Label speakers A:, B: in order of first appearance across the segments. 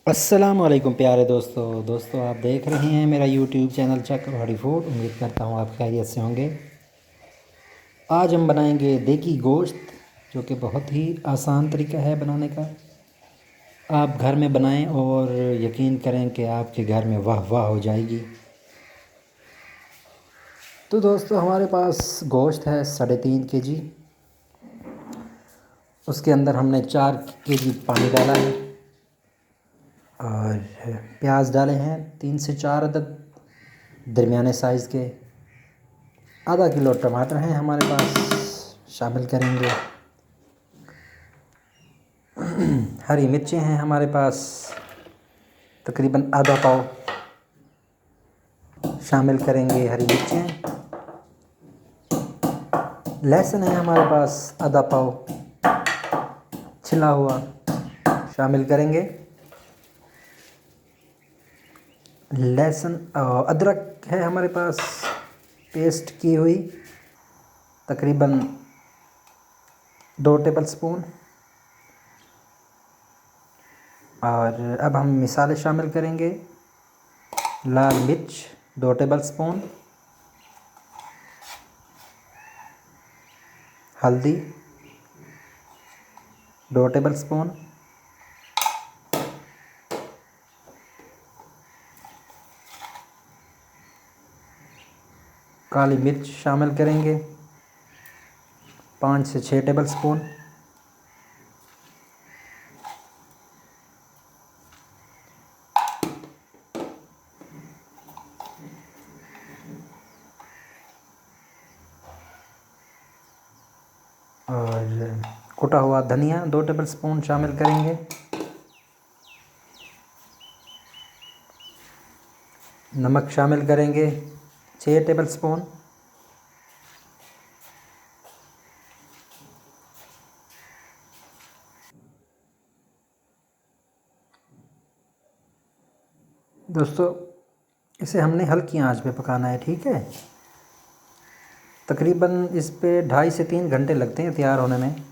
A: अस्सलामुअलैकुम प्यारे दोस्तों आप देख रहे हैं मेरा यूट्यूब चैनल चक्रवाड़ी फूड। उम्मीद करता हूँ आप खैरियत से होंगे। आज हम बनाएंगे देगी गोश्त, जो कि बहुत ही आसान तरीका है बनाने का। आप घर में बनाएं और यकीन करें कि आपके घर में वाह वाह हो जाएगी। तो दोस्तों हमारे पास गोश्त है 3.5 kg। उसके अंदर हमने 4 kg पानी डाला है और प्याज डाले हैं 3 से 4 अदद दरमियाने साइज़ के। आधा किलो टमाटर हैं हमारे पास, शामिल करेंगे। हरी मिर्चें हैं हमारे पास, तकरीबन आधा पाव, शामिल करेंगे हरी मिर्चें। लहसुन है हमारे पास आधा पाव, छिला हुआ, शामिल करेंगे। लहसुन अदरक है हमारे पास, पेस्ट की हुई, तकरीबन 2 टेबल स्पून। और अब हम मिसाले शामिल करेंगे। लाल मिर्च 2 टेबल स्पून, हल्दी 2 टेबल स्पून, काली मिर्च शामिल करेंगे 5 से 6 टेबल स्पून। और कुटा हुआ धनिया 2 टेबल स्पून शामिल करेंगे। नमक शामिल करेंगे 6 टेबल स्पून। दोस्तों इसे हमने हल्की आंच पे पकाना है, ठीक है। तकरीबन इस पे 2.5 से 3 घंटे लगते हैं तैयार होने में।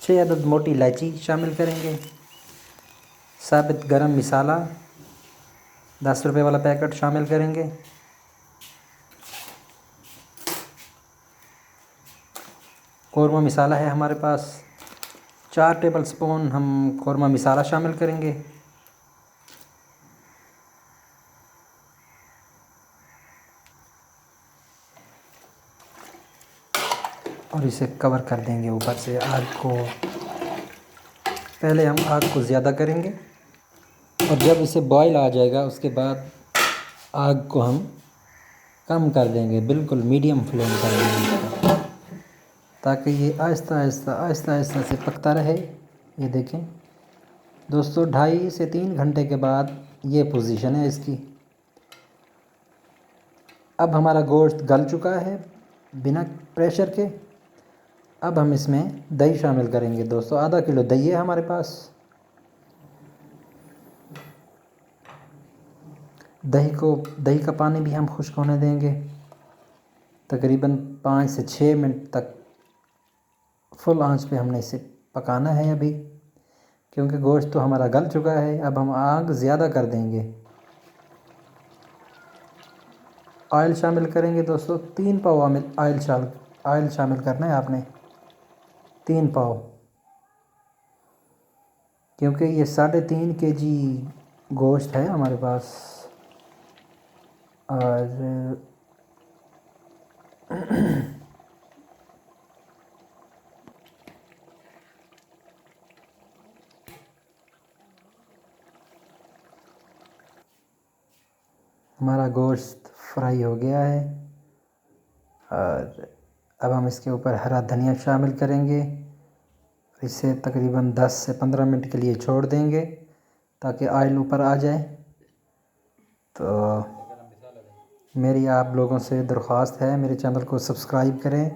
A: 6 अदद मोटी इलायची शामिल करेंगे। साबित गरम मसाला 10 रुपये वाला पैकेट शामिल करेंगे। कौरमा मसाला है हमारे पास, 4 टेबल स्पून हम कौरमा मसाला शामिल करेंगे। और इसे कवर कर देंगे ऊपर से आग को। पहले हम आग को ज़्यादा करेंगे और जब इसे बॉयल आ जाएगा उसके बाद आग को हम कम कर देंगे, बिल्कुल मीडियम फ्लेम कर देंगे, ताकि ये आहिस्ता आहिस्ता से पकता रहे। ये देखें दोस्तों, 2.5 से 3 घंटे के बाद ये पोजीशन है इसकी। अब हमारा गोश्त गल चुका है बिना प्रेशर के। अब हम इसमें दही शामिल करेंगे। दोस्तों आधा किलो दही है हमारे पास। दही का पानी भी हम खुश्क होने देंगे। तकरीबन 5 से 6 मिनट तक फुल आंच पे हमने इसे पकाना है अभी, क्योंकि गोश्त तो हमारा गल चुका है। अब हम आग ज़्यादा कर देंगे। ऑयल शामिल करेंगे दोस्तों, 3 पाव ऑयल शामिल करना है आपने, 3 पाव, क्योंकि ये 3.5 kg गोश्त है हमारे पास। और हमारा गोश्त फ्राई हो गया है। और अब हम इसके ऊपर हरा धनिया शामिल करेंगे। इसे तकरीबन 10 से 15 मिनट के लिए छोड़ देंगे ताकि ऑयल ऊपर आ जाए। तो मेरी आप लोगों से दरख्वास्त है, मेरे चैनल को सब्सक्राइब करें,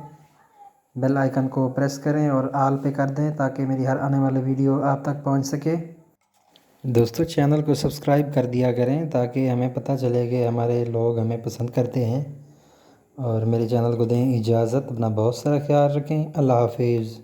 A: बेल आइकन को प्रेस करें और आल पे कर दें ताकि मेरी हर आने वाली वीडियो आप तक पहुंच सके। दोस्तों चैनल को सब्सक्राइब कर दिया करें ताकि हमें पता चले कि हमारे लोग हमें पसंद करते हैं। और मेरे चैनल को दें इजाज़त। अपना बहुत सारा ख्याल रखें। अल्लाह हाफिज़।